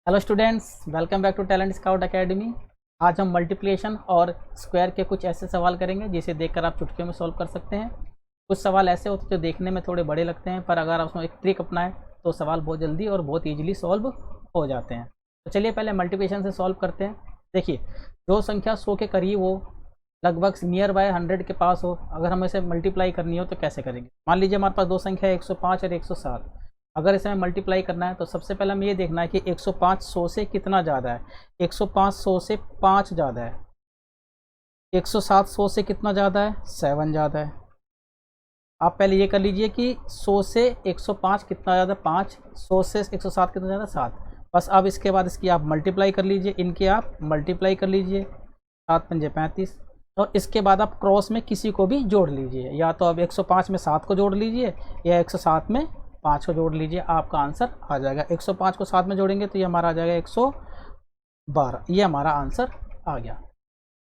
Hello students, welcome back to Talent Scout Academy. आज हम multiplication और स्क्वायर के कुछ ऐसे सवाल करेंगे जिसे देखकर आप चुटकियों में सॉल्व कर सकते हैं। कुछ सवाल ऐसे होते हैं जो देखने में थोड़े बड़े लगते हैं, पर अगर आप उसमें एक ट्रिक अपनाएं तो सवाल बहुत जल्दी और बहुत ईजिली सॉल्व हो जाते हैं। तो चलिए पहले मल्टीप्लिकेशन से सॉल्व करते हैं। देखिए, जो संख्या 100 के करीब हो, लगभग नियर बाय 100 के पास हो, अगर हमें इसे मल्टीप्लाई करनी हो तो कैसे करेंगे। मान लीजिए हमारे पास दो संख्या है 105 और 107। अगर इसे हमें मल्टीप्लाई करना है तो सबसे पहले हमें ये देखना है कि 105 100 से कितना ज़्यादा है। 105 100 से 5 ज़्यादा है। 107 100 से कितना ज़्यादा है, 7 ज़्यादा है। आप पहले ये कर लीजिए कि 100 से 105 कितना ज़्यादा, 5। 100 से 107 कितना ज़्यादा, 7। बस अब इसके बाद इसकी आप मल्टीप्लाई कर लीजिए, इनकी आप मल्टीप्लाई कर लीजिए। 7 पंजे 35। और इसके बाद आप क्रॉस में किसी को भी जोड़ लीजिए, या तो अब 105 में 7 को जोड़ लीजिए या 107 में 5 को जोड़ लीजिए, आपका आंसर आ जाएगा। 105 को 7 में जोड़ेंगे तो ये हमारा आ जाएगा 112। ये हमारा आंसर आ गया।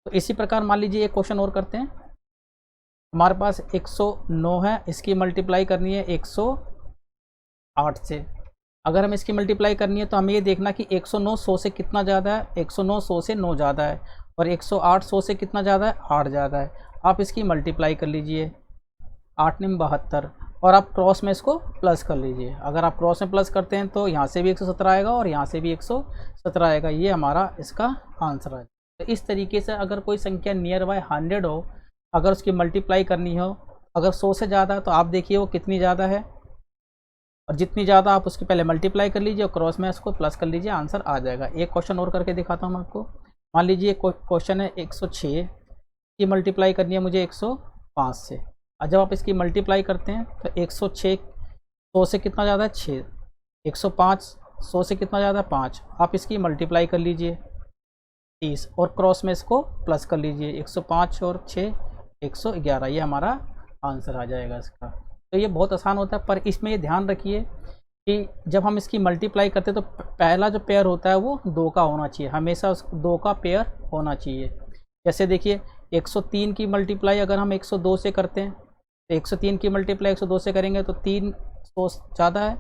तो इसी प्रकार मान लीजिए एक क्वेश्चन और करते हैं। हमारे पास 109 है, इसकी मल्टीप्लाई करनी है 108 से। अगर हमें इसकी मल्टीप्लाई करनी है तो हमें ये देखना कि 109 100 से कितना ज़्यादा है। 109 100 से 9 ज़्यादा है। और 108 100 से कितना ज़्यादा है, 8 ज़्यादा है। आप इसकी मल्टीप्लाई कर लीजिए, 8 9 72। और आप क्रॉस में इसको प्लस कर लीजिए। अगर आप क्रॉस में प्लस करते हैं तो यहाँ से भी 117 आएगा और यहाँ से भी 117 आएगा। ये हमारा इसका आंसर है। तो इस तरीके से अगर कोई संख्या नियर बाय 100 हो, अगर उसकी मल्टीप्लाई करनी हो, अगर 100 से ज़्यादा है तो आप देखिए वो कितनी ज़्यादा है, और जितनी ज़्यादा आप उसकी पहले मल्टीप्लाई कर लीजिए और क्रॉस में इसको प्लस कर लीजिए, आंसर आ जाएगा। एक क्वेश्चन और करके दिखाता हूँ मैं आपको। मान लीजिए क्वेश्चन है 106 की मल्टीप्लाई करनी है मुझे 105 से। और जब आप इसकी मल्टीप्लाई करते हैं तो 106 100 से कितना ज़्यादा है, 6। 105 100 से कितना ज़्यादा है, 5। आप इसकी मल्टीप्लाई कर लीजिए 30 और क्रॉस में इसको प्लस कर लीजिए। 105 और 6 111। ये हमारा आंसर आ जाएगा इसका। तो ये बहुत आसान होता है, पर इसमें ये ध्यान रखिए कि जब हम इसकी मल्टीप्लाई करते हैं तो पहला जो पेयर होता है वो 2 का होना चाहिए। हमेशा उस 2 का पेयर होना चाहिए। जैसे देखिए 103 की मल्टीप्लाई अगर हम 102 से करते हैं तो 103 की मल्टीप्लाई 102 से करेंगे तो 3 100 ज़्यादा है,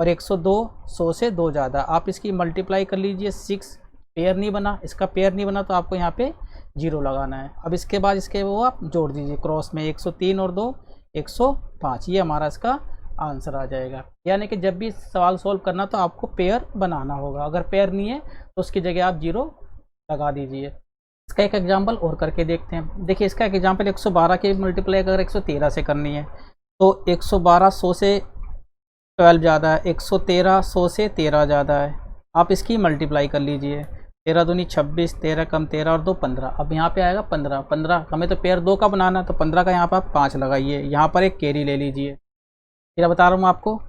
और 102 100 से 2 ज़्यादा। आप इसकी मल्टीप्लाई कर लीजिए 6। पेयर नहीं बना, इसका पेयर नहीं बना तो आपको यहाँ पे 0 लगाना है। अब इसके बाद इसके वो आप जोड़ दीजिए क्रॉस में, 103 और 2 105। ये हमारा इसका आंसर आ जाएगा। यानी कि जब भी सवाल सोल्व करना तो आपको पेयर बनाना होगा। अगर पेयर नहीं है तो उसकी जगह आप 0 लगा दीजिए। इसका एक एग्जांपल और करके देखते हैं। देखिए इसका एक एग्जांपल 112 की मल्टीप्लाई अगर 113 से करनी है तो 112 100 से 12 ज़्यादा है। 113 100 से 13 ज़्यादा है। आप इसकी मल्टीप्लाई कर लीजिए। 13 दूनी 26, 13 कम 13 और 2 15। अब यहाँ पे आएगा 15। 15 हमें तो पेयर 2 का बनाना है तो 15 का यहाँ पर आप 5 लगाइए। यहाँ पर एक कैरी ले लीजिए। फिर बता रहा हूँ आपको,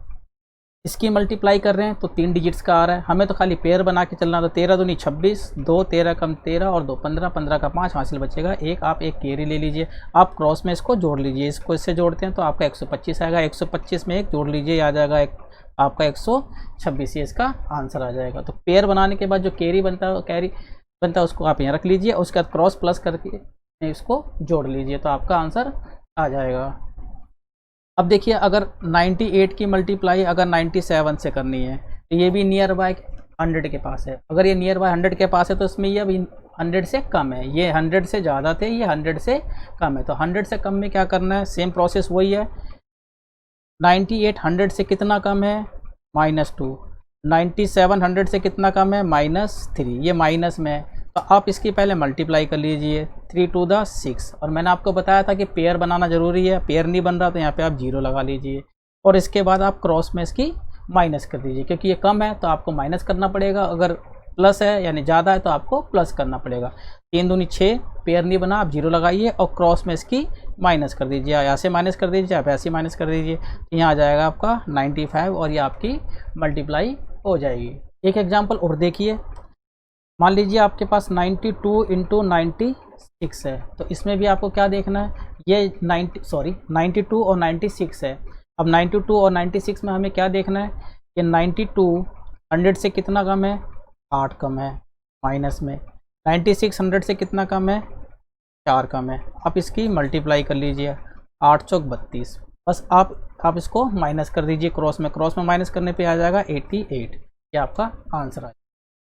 इसकी मल्टीप्लाई कर रहे हैं तो 3 डिजिट्स का आ रहा है। हमें तो खाली पेयर बना के चलना। तो 13 दूनी 26, 2 13 कम 13 और 2 15। 15 का 5 हासिल बचेगा। आप एक कैरी ले लीजिए। आप क्रॉस में इसको जोड़ लीजिए। इसको इससे जोड़ते हैं तो आपका 125 आएगा। 125 में एक जोड़ लीजिए, आ जाएगा आपका 126। ये इसका आंसर आ जाएगा। तो पेयर बनाने के बाद जो कैरी बनता है उसको आप यहाँ रख लीजिए। उसके बाद क्रॉस प्लस करके इसको जोड़ लीजिए तो आपका आंसर आ जाएगा। अब देखिए अगर 98 की मल्टीप्लाई अगर 97 से करनी है तो ये भी नियर बाय 100 के पास है। अगर ये नियर बाय 100 के पास है तो इसमें ये अभी 100 से कम है। ये 100 से ज़्यादा थे, ये 100 से कम है। तो 100 से कम में क्या करना है, सेम प्रोसेस वही है। 98 100 से कितना कम है, -2। 97 100 से कितना कम है, -3। ये माइनस में है तो आप इसकी पहले मल्टीप्लाई कर लीजिए। 3 2 6। और मैंने आपको बताया था कि पेयर बनाना ज़रूरी है। पेयर नहीं बन रहा तो यहाँ पे आप 0 लगा लीजिए। और इसके बाद आप क्रॉस में इसकी माइनस कर दीजिए, क्योंकि ये कम है तो आपको माइनस करना पड़ेगा। अगर प्लस है यानी ज़्यादा है तो आपको प्लस करना पड़ेगा। 3 दूनी 6, पेयर नहीं बना, आप 0 लगाइए और क्रॉस में इसकी माइनस कर दीजिए। यहाँ से माइनस कर दीजिए, आप ऐसे माइनस कर दीजिए। यहाँ आ जाएगा आपका 95 और ये आपकी मल्टीप्लाई हो जाएगी। एक एग्जाम्पल और देखिए। मान लीजिए आपके पास 92 × 96 है। तो इसमें भी आपको क्या देखना है, ये 92 और 96 है। अब 92 और 96 में हमें क्या देखना है, ये 92 100 से कितना कम है, 8 कम है माइनस में। 96 100 से कितना कम है, 4 कम है। आप इसकी मल्टीप्लाई कर लीजिए। 8 चौक 32। बस आप इसको माइनस कर दीजिए क्रॉस में। माइनस करने पे आ जाएगा 88। ये आपका आंसर है।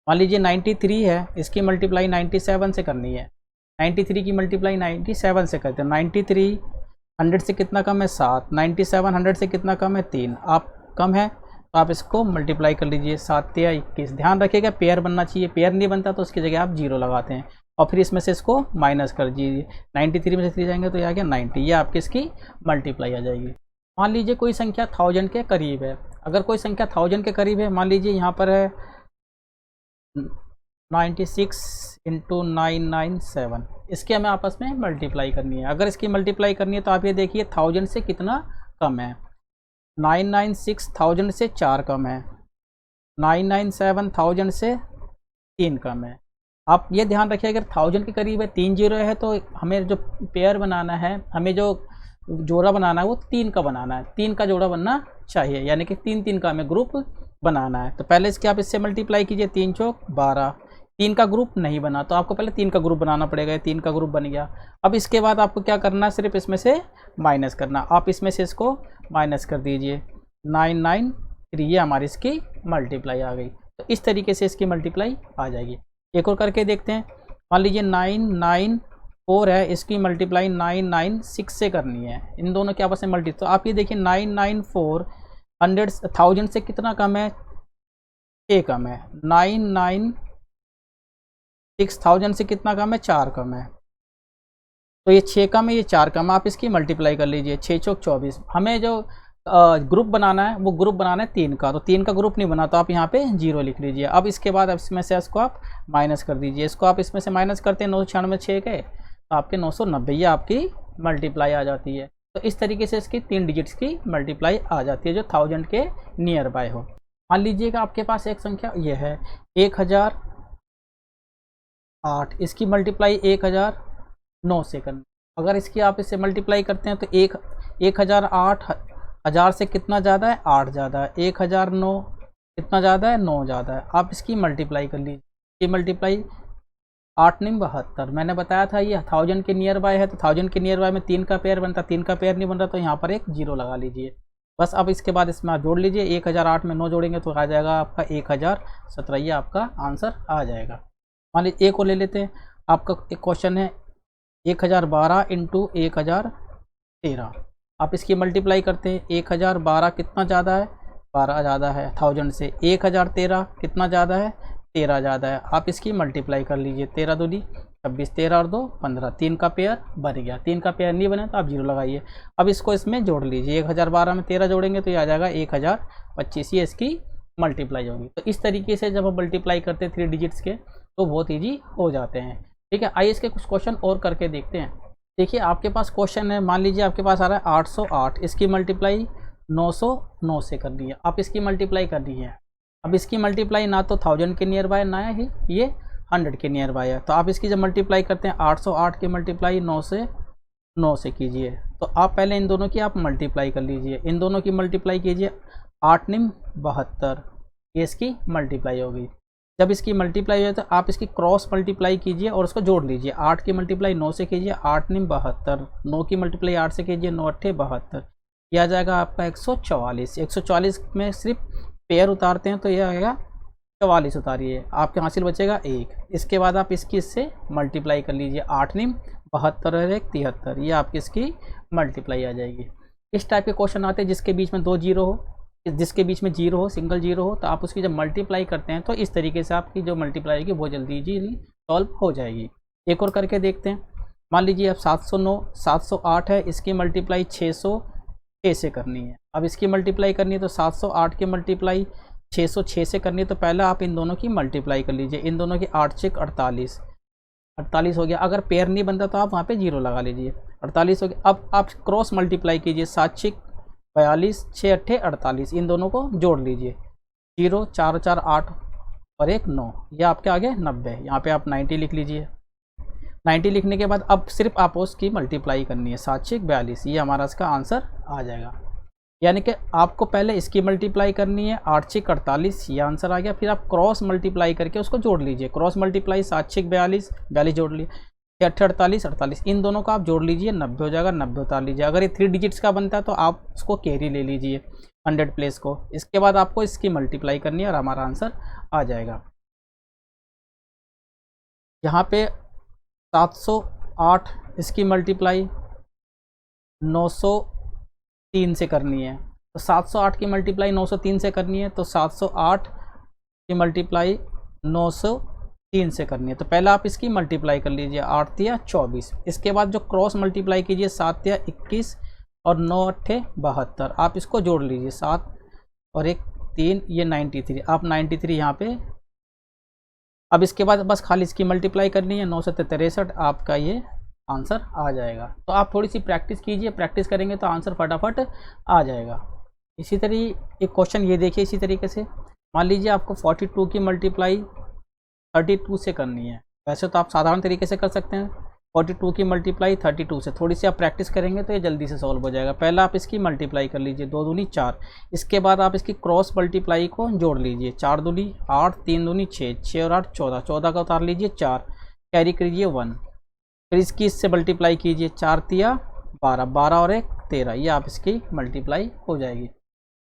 मान लीजिए 93 है, इसकी मल्टीप्लाई 97 से करनी है। 93 की मल्टीप्लाई 97 से करते हैं। 93 100 से कितना कम है 7, 97 100 से कितना कम है 3, आप कम है तो आप इसको मल्टीप्लाई कर लीजिए। 7 या 21, ध्यान रखिएगा पेयर बनना चाहिए, पेयर नहीं बनता तो उसकी जगह आप 0 लगाते हैं और फिर इसमें से इसको माइनस कर दीजिए। 93 में से 3 जाएंगे तो ये आ गया 90, ये आपकी इसकी मल्टीप्लाई आ जाएगी। मान लीजिए कोई संख्या 1000 के करीब है। अगर कोई संख्या 1000 के करीब है, मान लीजिए यहाँ पर है 96 × 997, इसके हमें आपस में मल्टीप्लाई करनी है। अगर इसकी मल्टीप्लाई करनी है तो आप ये देखिए 1000 से कितना कम है, 996 1000 से 4 कम है, 997 1000 से 3 कम है। आप ये ध्यान रखिए अगर 1000 के करीब है 3 जीरो है तो हमें जो पेयर बनाना है, हमें जो जोड़ा बनाना है वो 3 का बनाना है, 3 का जोड़ा बनना चाहिए, यानी कि 3 3 का हमें ग्रुप बनाना है। तो पहले इसके आप इससे मल्टीप्लाई कीजिए, 3 चौक 12, 3 का ग्रुप नहीं बना तो आपको पहले 3 का ग्रुप बनाना पड़ेगा। 3 का ग्रुप बन गया। अब इसके बाद आपको क्या करना है, सिर्फ इसमें से माइनस करना। आप इसमें से इसको माइनस कर दीजिए, 993, ये हमारी इसकी मल्टीप्लाई आ गई। तो इस तरीके से इसकी मल्टीप्लाई आ जाएगी। एक और करके देखते हैं। मान लीजिए 994 है, इसकी मल्टीप्लाई 996 से करनी है। इन दोनों के आपस में मल्टी, तो आप ये देखिए 994 1000 से कितना कम है 6 कम है, 996 1000 से कितना कम है 4 कम है। तो ये 6 कम है, ये 4 कम है, आप इसकी मल्टीप्लाई कर लीजिए। 6 चौक 24। हमें जो ग्रुप बनाना है वो ग्रुप बनाना है 3 का, तो 3 का ग्रुप नहीं बना तो आप यहाँ पे 0 लिख लीजिए। अब इसके बाद इसमें से इसको आप माइनस कर दीजिए। इसको आप इसमें से माइनस करते हैं 996 6 के तो आपके 990, ये आपकी मल्टीप्लाई आ जाती है। तो इस तरीके से इसकी 3 डिजिट्स की मल्टीप्लाई आ जाती है जो 1000 के नियर बाय हो। मान लीजिएगा आपके पास एक संख्या ये है 1008, इसकी मल्टीप्लाई 1009 से करनी। अगर इसकी आप इससे मल्टीप्लाई करते हैं तो 1008 1000 से कितना ज़्यादा है 8 ज़्यादा है, 1009 कितना ज़्यादा है 9 ज़्यादा है। आप इसकी मल्टीप्लाई कर लीजिए। ये मल्टीप्लाई 8 9 72, मैंने बताया था ये 1000 के नियर बाय है तो 1000 के नियर बाय में 3 का पेयर बनता, 3 का पेयर नहीं बन रहा तो यहाँ पर एक 0 लगा लीजिए बस। अब इसके बाद इसमें आप जोड़ लीजिए, 1008 में 9 जोड़ेंगे तो आ जाएगा आपका 1017, ये आपका आंसर आ जाएगा। मान लीजिए एक और ले लेते हैं। आपका एक क्वेश्चन है 1012 × 1013, आप इसकी मल्टीप्लाई करते हैं। 1012 कितना ज़्यादा है 12 ज़्यादा है 1000 से, 1013 कितना ज़्यादा है 13 ज़्यादा है। आप इसकी मल्टीप्लाई कर लीजिए, 13 दूनी 26, 13 और 2 15, 3 का पेयर बन गया। 3 का पेयर नहीं बने तो आप 0 लगाइए। अब इसको इसमें जोड़ लीजिए, 1012 में 13 जोड़ेंगे तो ये आ जाएगा 1025, ये इसकी मल्टीप्लाई होगी। तो इस तरीके से जब हम मल्टीप्लाई करते हैं 3 डिजिट्स के तो बहुत ईजी हो जाते हैं। ठीक है, आइए इसके कुछ क्वेश्चन और करके देखते हैं। देखिए आपके पास क्वेश्चन है, मान लीजिए आपके पास आ रहा है 808, इसकी मल्टीप्लाई 909 से करनी है। आप इसकी मल्टीप्लाई करनी है। अब इसकी मल्टीप्लाई ना तो 1000 के नियर बाय ना ही ये 100 के नियर बाय है, तो आप इसकी जब मल्टीप्लाई करते हैं 808 की मल्टीप्लाई 9 से कीजिए। तो आप पहले इन दोनों की आप मल्टीप्लाई कर लीजिए, इन दोनों की मल्टीप्लाई कीजिए। 8 9 72, ये इसकी मल्टीप्लाई होगी। जब इसकी मल्टीप्लाई हो तो आप इसकी क्रॉस मल्टीप्लाई कीजिए और उसको जोड़ लीजिए। 8 की मल्टीप्लाई 9 से कीजिए, 8 9 72, 9 की मल्टीप्लाई 8 से कीजिए, 9 8 72, यह आ जाएगा आपका 144। 144 में सिर्फ पेयर उतारते हैं तो यह आएगा 44 उतारिए, आपके हासिल बचेगा 1। इसके बाद आप इसकी इससे मल्टीप्लाई कर लीजिए, 8 9 72 और 1 73, ये आपकी इसकी मल्टीप्लाई आ जाएगी। इस टाइप के क्वेश्चन आते हैं जिसके बीच में 2 जीरो हो, जिसके बीच में 0 हो, सिंगल 0 हो, तो आप उसकी जब मल्टीप्लाई करते हैं तो इस तरीके से आपकी जो मल्टीप्लाई होगी वो जल्दी सॉल्व हो जाएगी। एक और करके देखते हैं। मान लीजिए अब 709 708 है, इसकी मल्टीप्लाई 606 से करनी है। अब इसकी मल्टीप्लाई करनी है तो 708 की मल्टीप्लाई 606 से करनी है, तो पहले आप इन दोनों की मल्टीप्लाई कर लीजिए। इन दोनों की 8 6 48, 48 हो गया। अगर पेयर नहीं बनता तो आप वहाँ पे 0 लगा लीजिए, 48 हो गया। अब आप क्रॉस मल्टीप्लाई कीजिए, 7 6 42, 6 8 48, इन दोनों को जोड़ लीजिए। 0 4 4 8 और 1 9, ये आपके आगे 90। यहाँ पे आप 90 लिख लीजिए। 90 लिखने के बाद अब सिर्फ आप उसकी मल्टीप्लाई करनी है, 7 6 42, ये हमारा इसका आंसर आ जाएगा। यानी कि आपको पहले इसकी मल्टीप्लाई करनी है, 8 6 48, ये आंसर आ गया। फिर आप क्रॉस मल्टीप्लाई करके उसको जोड़ लीजिए। क्रॉस मल्टीप्लाई 7 6 42, 42 जोड़ लिए, 8 48 48, इन दोनों का आप जोड़ लीजिए, 90 हो जाएगा, 90 उतार लीजिए। अगर ये 3 डिजिट्स का बनता है तो आप उसको कैरी ले लीजिए 100 प्लेस को। इसके बाद आपको इसकी मल्टीप्लाई करनी है और हमारा आंसर आ जाएगा। यहाँ पे 708 इसकी मल्टीप्लाई 903 से करनी है, तो 708 की मल्टीप्लाई 903 से करनी है, तो 708 की मल्टीप्लाई 903 से करनी है। तो पहले आप इसकी मल्टीप्लाई कर लीजिए, 8 तिया 24। इसके बाद जो क्रॉस मल्टीप्लाई कीजिए, 7 तिया 21 और 9 अट्ठे 72। आप इसको जोड़ लीजिए, 7 और 1 3, ये 93। आप 93 यहाँ पे। अब इसके बाद बस खाली इसकी मल्टीप्लाई करनी है, 9 से 63, आपका ये आंसर आ जाएगा। तो आप थोड़ी सी प्रैक्टिस कीजिए, प्रैक्टिस करेंगे तो आंसर फटाफट आ जाएगा। इसी तरह एक क्वेश्चन ये देखिए, इसी तरीके से मान लीजिए आपको 42 की मल्टीप्लाई 32 से करनी है। वैसे तो आप साधारण तरीके से कर सकते हैं, 42 की मल्टीप्लाई 32 से। थोड़ी सी आप प्रैक्टिस करेंगे तो ये जल्दी से सॉल्व हो जाएगा। पहले आप इसकी मल्टीप्लाई कर लीजिए, 2 दूनी 4। इसके बाद आप इसकी क्रॉस मल्टीप्लाई को जोड़ लीजिए, 4 दूनी 8, 3 दूनी 6, 6 और 8 14, 14 का उतार लीजिए 4, कैरी करिए 1। फिर इसकी इससे मल्टीप्लाई कीजिए, 4 तिया 12, 12 और 1 13, ये आप इसकी मल्टीप्लाई हो जाएगी।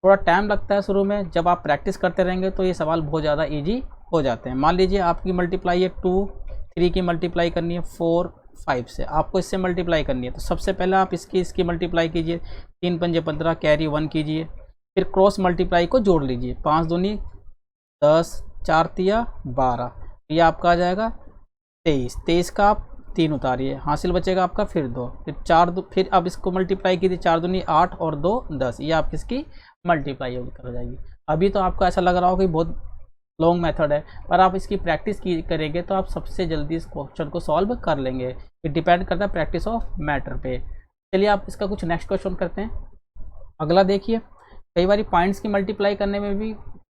थोड़ा टाइम लगता है शुरू में, जब आप प्रैक्टिस करते रहेंगे तो ये सवाल बहुत ज़्यादा ईजी हो जाते हैं। मान लीजिए आपकी मल्टीप्लाई है 2, 3 की मल्टीप्लाई करनी है 4, 5 से, आपको इससे मल्टीप्लाई करनी है। तो सबसे पहले आप इसकी मल्टीप्लाई कीजिए, 3 पंजे 15, कैरी 1 कीजिए। फिर क्रॉस मल्टीप्लाई को जोड़ लीजिए, 5 दूनी 10, 4 तिया 12, ये आपका आ जाएगा 23। 23 का आप 3 उतारिए, हासिल बचेगा आपका फिर 2, फिर 4, फिर आप इसको मल्टीप्लाई कीजिए, 4 दूनी 8 और 2 10, ये आप इसकी मल्टीप्लाई हो जाएगी। अभी तो आपको ऐसा लग रहा हो कि बहुत लॉन्ग मेथड है, पर आप इसकी प्रैक्टिस करेंगे तो आप सबसे जल्दी इस क्वेश्चन को सॉल्व कर लेंगे। ये डिपेंड करता है प्रैक्टिस ऑफ मैटर पे। चलिए आप इसका कुछ नेक्स्ट क्वेश्चन करते हैं। अगला देखिए, कई बार पॉइंट्स की मल्टीप्लाई करने में भी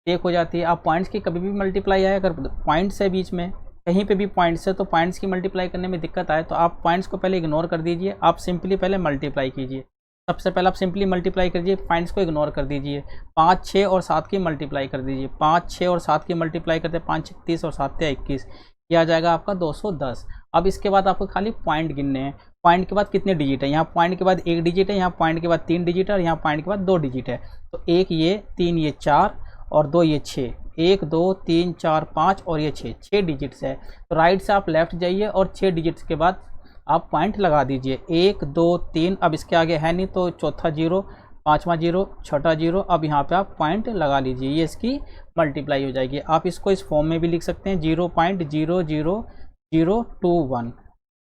एक हो जाती है। आप पॉइंट्स की कभी भी मल्टीप्लाई आए, अगर पॉइंट्स है बीच में कहीं पे भी पॉइंट्स है, तो पॉइंट्स की मल्टीप्लाई करने में दिक्कत आए तो आप पॉइंट्स को पहले इग्नोर कर दीजिए, आप सिंपली पहले मल्टीप्लाई कीजिए। सबसे पहले आप सिंपली मल्टीप्लाई करिए, पॉइंट्स को इग्नोर कर दीजिए। 5, 6 और 7 की मल्टीप्लाई कर दीजिए, 5, 6 और 7 की मल्टीप्लाई करते हैं 5 6 30 और 7 21, ये आ जाएगा आपका 210। अब इसके बाद आपको खाली पॉइंट गिनने हैं। पॉइंट के बाद कितने डिजिट है, यहाँ पॉइंट के बाद 1 डिजिट है, यहाँ पॉइंट के बाद 3 डिजिट है और यहाँ पॉइंट के बाद 2 डिजिट है। तो 1 ये, 3 ये 4 और 2 ये 6, 1 2 3 4 5 और ये 6 डिजिट्स है। तो राइट से आप लेफ्ट जाइए और 6 डिजिट्स के बाद आप पॉइंट लगा दीजिए, 1 2 3। अब इसके आगे है नहीं तो चौथा 0, पाँचवा 0, छठा 0। अब यहाँ पे आप पॉइंट लगा लीजिए, ये इसकी मल्टीप्लाई हो जाएगी। आप इसको इस फॉर्म में भी लिख सकते हैं, 0.00021।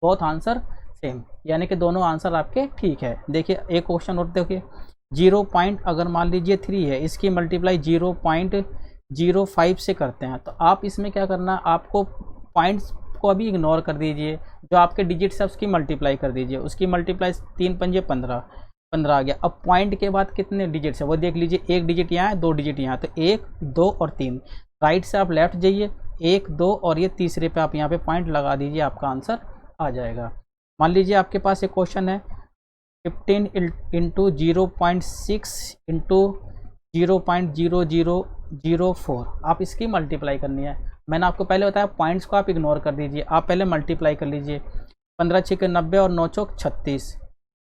बोथ आंसर सेम, यानी कि दोनों आंसर आपके ठीक है। देखिए एक क्वेश्चन और देखिए, 0 पॉइंट अगर मान लीजिए 3 है, इसकी मल्टीप्लाई 0.05 से करते हैं। तो आप इसमें क्या करना, आपको पॉइंट्स को अभी इग्नोर कर दीजिए, जो आपके डिजिट्स है उसकी मल्टीप्लाई कर दीजिए। उसकी मल्टीप्लाई 3 पंजे 15, 15 आ गया। अब पॉइंट के बाद कितने डिजिट्स है वो देख लीजिए, 1 डिजिट यहाँ है, 2 डिजिट यहाँ, तो 1 2 और 3। राइट से आप लेफ्ट जाइए, 1 2 और ये तीसरे पे आप यहाँ पे पॉइंट लगा दीजिए, आपका आंसर आ जाएगा। मान लीजिए आपके पास एक क्वेश्चन है, 15 इंटू 0.6 इंटू 0.0004, आप इसकी मल्टीप्लाई करनी है। मैंने आपको पहले बताया पॉइंट्स को आप इग्नोर कर दीजिए, आप पहले मल्टीप्लाई कर लीजिए। 15 छक्के 90 और 9 चौक 36,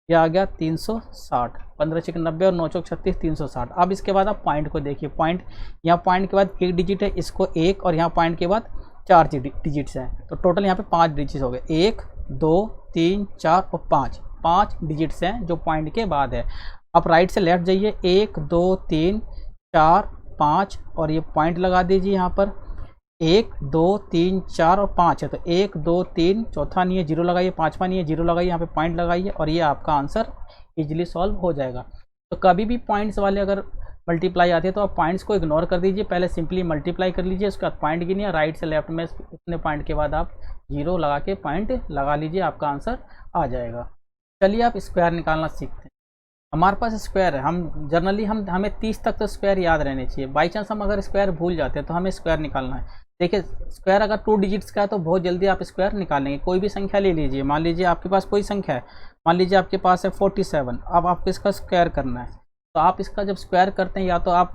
ये आ गया 360। 15 छक्के 90 और 9 चौक 36, 360। अब इसके बाद आप पॉइंट को देखिए, पॉइंट यहाँ पॉइंट के बाद 1 डिजिट है, इसको 1, और यहाँ पॉइंट के बाद 4 डिजिट्स हैं, तो टोटल यहाँ पे 5 डिजिट्स हो गए, 1 2 3 4 और 5 डिजिट्स हैं जो पॉइंट के बाद है। आप राइट से लेफ्ट जाइए, 1 2 3 4 5 और ये पॉइंट लगा दीजिए यहाँ पर, 1 2 3 4 और 5 है, तो 1 2 3, चौथा नहीं है 0 लगाइए, पाँचवा नहीं है 0 लगाइए, यहाँ पे पॉइंट लगाइए और ये आपका आंसर इजीली सॉल्व हो जाएगा। तो कभी भी पॉइंट्स वाले अगर मल्टीप्लाई आते हैं तो आप पॉइंट्स को इग्नोर कर दीजिए, पहले सिंपली मल्टीप्लाई कर लीजिए, उसके बाद पॉइंट गिनिए, राइट से लेफ्ट में उतने पॉइंट के बाद आप 0 लगा के पॉइंट लगा लीजिए, आपका आंसर आ जाएगा। चलिए आप स्क्वायर निकालना सीखते हैं। हमारे पास स्क्वायर है, हम जनरली हमें 30 तक तो स्क्वायर याद रहने चाहिए। बाई चांस हम अगर स्क्वायर भूल जाते हैं तो हमें स्क्वायर निकालना है। देखिए स्क्वायर अगर 2 डिजिट्स का है तो बहुत जल्दी आप स्क्वायर निकालेंगे। कोई भी संख्या ले लीजिए, मान लीजिए आपके पास कोई संख्या है, मान लीजिए आपके पास है 47। अब आपको इसका स्क्वायर करना है, तो आप इसका जब स्क्वायर करते हैं या तो आप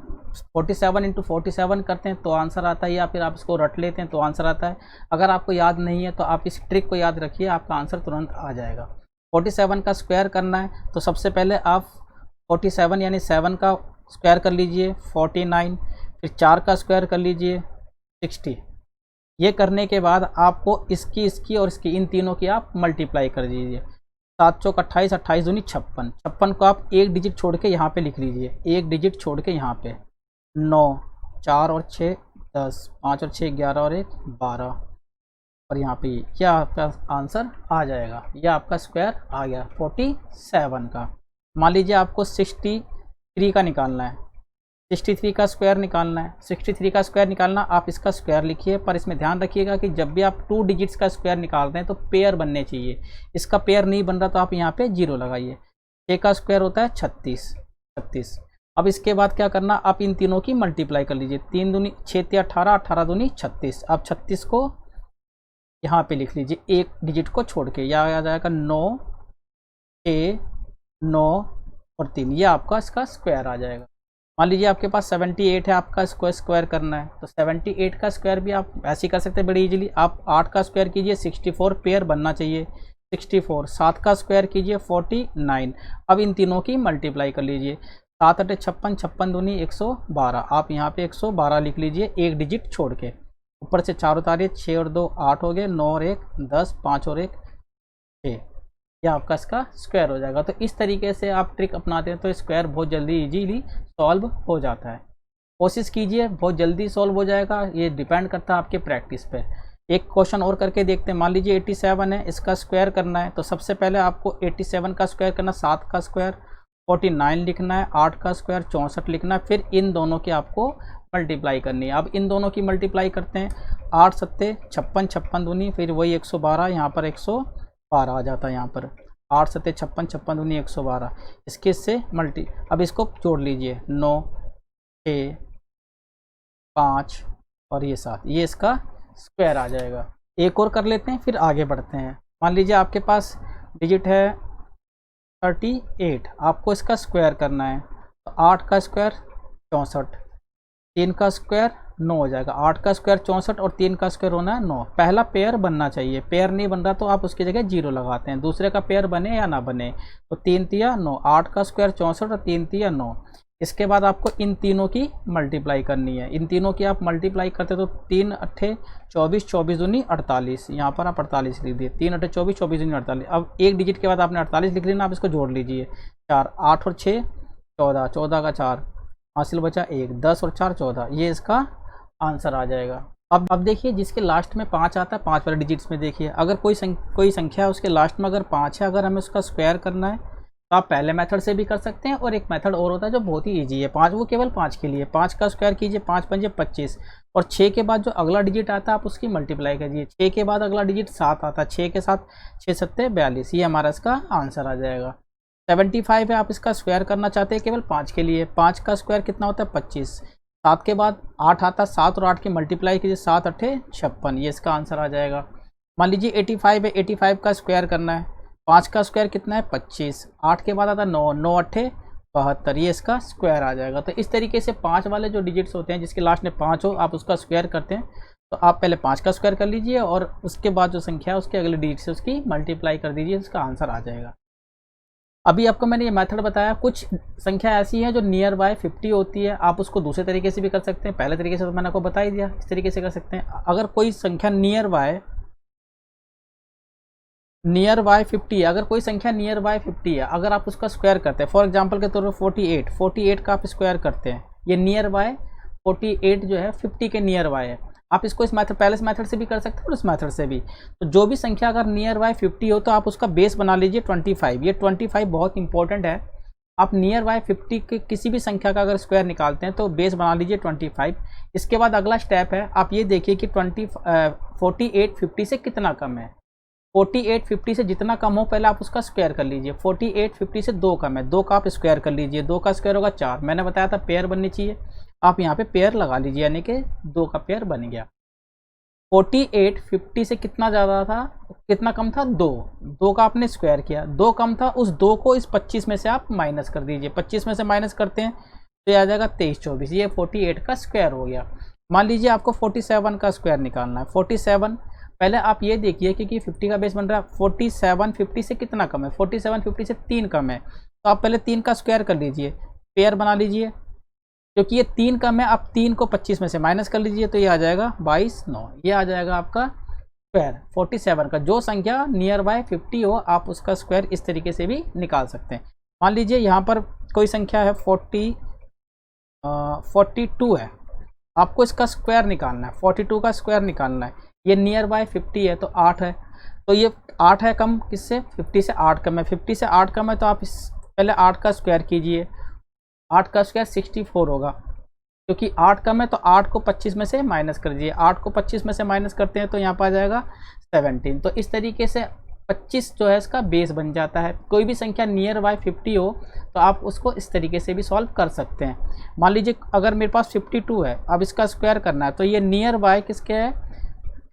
47 इंटू 47 करते हैं तो आंसर आता है, या फिर आप इसको रट लेते हैं तो आंसर आता है। अगर आपको याद नहीं है तो आप इस ट्रिक को याद रखिए, आपका आंसर तुरंत आ जाएगा। 47 का स्क्वायर करना है तो सबसे पहले आप 47 यानी 7 का स्क्वायर कर लीजिए 49, फिर 4 का स्क्वायर कर लीजिए 60, ये करने के बाद आपको इसकी और इसकी इन तीनों की आप मल्टीप्लाई कर दीजिए। 7 चौक 28, 28 दूनी 56, 56 को आप एक डिजिट छोड़ के यहाँ पे लिख लीजिए, एक डिजिट छोड़ के यहाँ पे 9, 4 और 6 10, 5 और 6 11 और 1 12, और यहाँ पे क्या आपका आंसर आ जाएगा, यह आपका स्क्वायर आ गया 47 का। मान लीजिए आपको 63 का निकालना है, 63 का स्क्वायर निकालना है। 63 का स्क्वायर निकालना, आप इसका स्क्वायर लिखिए, पर इसमें ध्यान रखिएगा कि जब भी आप 2 डिजिट्स का स्क्वायर निकालते हैं तो पेयर बनने चाहिए। इसका पेयर नहीं बन रहा तो आप यहाँ पे 0 लगाइए। 6 का स्क्वायर होता है 36। अब इसके बाद क्या करना, आप इन तीनों की मल्टीप्लाई कर लीजिए। 3 दूनी 6 × 18, 18 दूनी 36। आप 36 को यहाँ पे लिख लीजिए एक डिजिट को छोड़ के, या आ जाएगा 9, 6, 9 और 3, ये आपका इसका स्क्वायर आ जाएगा। मान लीजिए आपके पास 78 है, आपका स्क्वायर करना है, तो 78 का स्क्वायर भी आप ऐसे ही कर सकते हैं बड़ी इजीली। आप 8 का स्क्वायर कीजिए, 64 पेयर बनना चाहिए 64। 7 का स्क्वायर कीजिए 49। अब इन तीनों की मल्टीप्लाई कर लीजिए। 7 8 56, 56 दूनी 112। आप यहाँ पे 112 लिख लीजिए एक डिजिट छोड़ के, ऊपर से 4 उतारिए, 6 और 2 8 हो गए, 9 और 1 10, 5 और 1 6, यह आपका इसका स्क्वायर हो जाएगा। तो इस तरीके से आप ट्रिक अपनाते हैं तो स्क्वायर बहुत जल्दी इजीली सॉल्व हो जाता है। कोशिश कीजिए, बहुत जल्दी सॉल्व हो जाएगा, ये डिपेंड करता है आपके प्रैक्टिस पे। एक क्वेश्चन और करके देखते हैं। मान लीजिए 87 है, इसका स्क्वायर करना है, तो सबसे पहले आपको 87 का स्क्वायर करना, 7 का स्क्वायर 49 लिखना है, 8 का स्क्वायर 64 लिखना है, फिर इन दोनों की आपको मल्टीप्लाई करनी है। अब इन दोनों की मल्टीप्लाई करते हैं, 8 7 56, 56 दूनी फिर वही 112, यहाँ पर 112 आ जाता है, यहाँ पर 8 7 56, 56 दूनी 112, इसके से मल्टी। अब इसको जोड़ लीजिए, 9 6 5 और ये 7, ये इसका स्क्वायर आ जाएगा। एक और कर लेते हैं फिर आगे बढ़ते हैं। मान लीजिए आपके पास डिजिट है 38, आपको इसका स्क्वायर करना है, तो 8 का स्क्वायर 64, 3 का स्क्वायर 9 हो जाएगा। 8 का स्क्वायर 64 और 3 का स्क्वायर होना है 9। पहला पेयर बनना चाहिए, पेयर नहीं बन रहा तो आप उसकी जगह 0 लगाते हैं। दूसरे का पेयर बने या ना बने, तो 3 तिया 9, 8 का स्क्वायर 64 और 3 तिया 9। इसके बाद आपको इन तीनों की मल्टीप्लाई करनी है। इन तीनों की आप मल्टीप्लाई करते तो 3 8 24, 24 दूनी 48, यहाँ पर आप 48 लिख दिए। 3 8 24, 24 दूनी 48। अब एक डिजिट के बाद आपने 48 लिख लेना, आप इसको जोड़ लीजिए। 4 8 और 6 14, 14 का 4 हासिल बचा 1, 10 और 4 14, ये इसका आंसर आ जाएगा। अब देखिए जिसके लास्ट में 5 आता है, 5 वाले डिजिट्स में देखिए, अगर कोई संख्या है उसके लास्ट में अगर 5 है, अगर हमें उसका स्क्वायर करना है तो आप पहले मेथड से भी कर सकते हैं, और एक मेथड और होता है जो बहुत ही ईजी है। 5 वो केवल 5 के लिए, 5 का स्क्वायर कीजिए, 5 5 25, और 6 के बाद जो अगला डिजिट आता है आप उसकी मल्टीप्लाई कीजिए। 6 के बाद अगला डिजिट 7 आता है, 6 के साथ 6 7 42, ये हमारा इसका आंसर आ जाएगा। 75 है, आप इसका स्क्वायर करना चाहते हैं केवल 5 के लिए, 5 का स्क्वायर कितना होता है 25। 7 के बाद 8 आता है, 7 और 8 की मल्टीप्लाई कीजिए, 7 8 56, ये इसका आंसर आ जाएगा। मान लीजिए 85 है, 85 का स्क्वायर करना है, 5 का स्क्वायर कितना है 25, 8 के बाद आता है 9, 9 8 72, ये इसका स्क्वायर आ जाएगा। तो इस तरीके से 5 वाले जो डिजिट्स होते हैं जिसके लास्ट में 5 हो, आप उसका स्क्वायर करते हैं, तो आप पहले 5 का स्क्वायर कर लीजिए और उसके बाद जो संख्या है उसके अगले डिजिट से उसकी मल्टीप्लाई कर दीजिए, उसका आंसर आ जाएगा। अभी आपको मैंने ये मेथड बताया। कुछ संख्या ऐसी है जो नियर बाय 50 होती है, आप उसको दूसरे तरीके से भी कर सकते हैं, पहले तरीके से तो मैंने आपको बता ही दिया, इस तरीके से कर सकते हैं। अगर कोई संख्या नियर बाय 50 है, अगर कोई संख्या नियर बाय 50 है, अगर आप उसका स्क्वायर करते हैं, फॉर एग्जांपल के तौर पर 48 का आप स्क्वायर करते हैं, ये नियर बाय 48 जो है 50 के नियर बाय है। आप इसको इस मेथड पहले इस मेथड से भी कर सकते हैं और इस मेथड से भी। तो जो भी संख्या अगर नियर बाय 50 हो तो आप उसका बेस बना लीजिए 25। ये 25 बहुत इंपॉर्टेंट है। आप नियर बाय 50 के किसी भी संख्या का अगर स्क्वायर निकालते हैं तो बेस बना लीजिए 25। इसके बाद अगला स्टेप है, आप ये देखिए कि 48 50 से कितना कम है। 48 50 से जितना कम हो पहले आप उसका स्क्वायर कर लीजिए। 48 50 से 2 कम है, 2 का आप स्क्वायर कर लीजिए, 2 का स्क्वायर होगा 4। मैंने बताया था पेयर बननी चाहिए, आप यहाँ पे पेयर लगा लीजिए, यानी कि 2 का पेयर बन गया। 48 50 से कितना ज़्यादा था, कितना कम था 2, 2 का आपने स्क्वायर किया, 2 कम था, उस 2 को इस 25 में से आप माइनस कर दीजिए। 25 में से माइनस करते हैं तो ये आ जाएगा 23 24, ये 48 का स्क्वायर हो गया। मान लीजिए आपको 47 का स्क्वायर निकालना है। 47 पहले आप ये देखिए कि 50 का बेस बन रहा है, 47 50 से कितना कम है, 47 50 से 3 कम है, तो आप पहले 3 का स्क्वायर कर लीजिए, पेयर बना लीजिए। क्योंकि ये 3 कम है, अब 3 को 25 में से माइनस कर लीजिए तो ये आ जाएगा 22 9, ये आ जाएगा आपका स्क्वायर 47 का। जो संख्या नियर बाय 50 हो आप उसका स्क्वायर इस तरीके से भी निकाल सकते हैं। मान लीजिए यहाँ पर कोई संख्या है 42 है, आपको इसका स्क्वायर निकालना है, 42 का स्क्वायर निकालना है। ये नियर बाय 50 है तो 8 है, तो ये 8 है कम किससे, 50 से 8 कम है। 50 से 8 कम है तो आप पहले 8 का स्क्वायर कीजिए, 8 का स्क्वायर 64 होगा। क्योंकि 8 कम है तो 8 को 25 में से माइनस कर दीजिए, 8 को 25 में से माइनस करते हैं तो यहाँ पर आ जाएगा 17। तो इस तरीके से 25 जो है इसका बेस बन जाता है। कोई भी संख्या नियर बाय 50 हो तो आप उसको इस तरीके से भी सॉल्व कर सकते हैं। मान लीजिए अगर मेरे पास 52 है, अब इसका स्क्वायर करना है तो ये नियर बाय किसके है,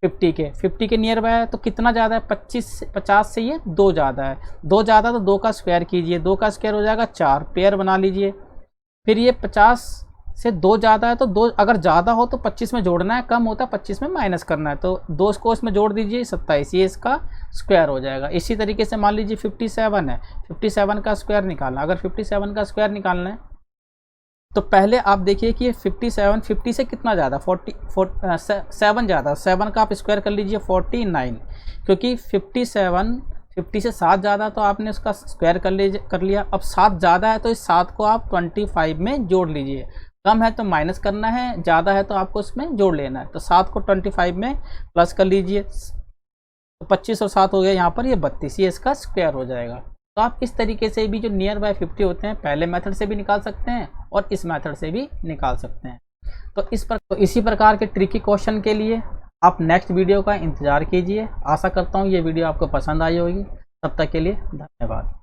50 के नियर बाय है। तो कितना ज़्यादा है, 50 से ये 2 ज़्यादा है, 2 ज़्यादा तो 2 का स्क्वायर कीजिए, 2 का स्क्वायर हो जाएगा 4, पेयर बना लीजिए। फिर ये 50 से 2 ज़्यादा है तो 2 अगर ज़्यादा हो तो 25 में जोड़ना है, कम होता है 25 में माइनस करना है, तो 2 को इसमें जोड़ दीजिए 27, ये इसका स्क्वायर हो जाएगा। इसी तरीके से मान लीजिए 57 है, 57 का स्क्वायर निकालना। अगर 57 का स्क्वायर निकालना है तो पहले आप देखिए कि ये 57 50 से कितना ज़्यादा, 7 ज़्यादा, 7 का आप स्क्वायर कर लीजिए 49, क्योंकि 57 50 से 7 ज़्यादा तो आपने उसका स्क्वायर कर लिया। अब 7 ज़्यादा है तो इस 7 को आप 25 में जोड़ लीजिए, कम है तो माइनस करना है, ज़्यादा है तो आपको उसमें जोड़ लेना है। तो 7 को 25 में प्लस कर लीजिए तो 25 और 7 हो गया यहाँ पर ये 32, ये इसका स्क्वायर हो जाएगा। तो आप इस तरीके से भी जो नियर बाय 50 होते हैं पहले मेथड से भी निकाल सकते हैं और इस मेथड से भी निकाल सकते हैं। तो इसी प्रकार के ट्रिकी क्वेश्चन के लिए आप नेक्स्ट वीडियो का इंतज़ार कीजिए। आशा करता हूँ ये वीडियो आपको पसंद आई होगी। तब तक के लिए धन्यवाद।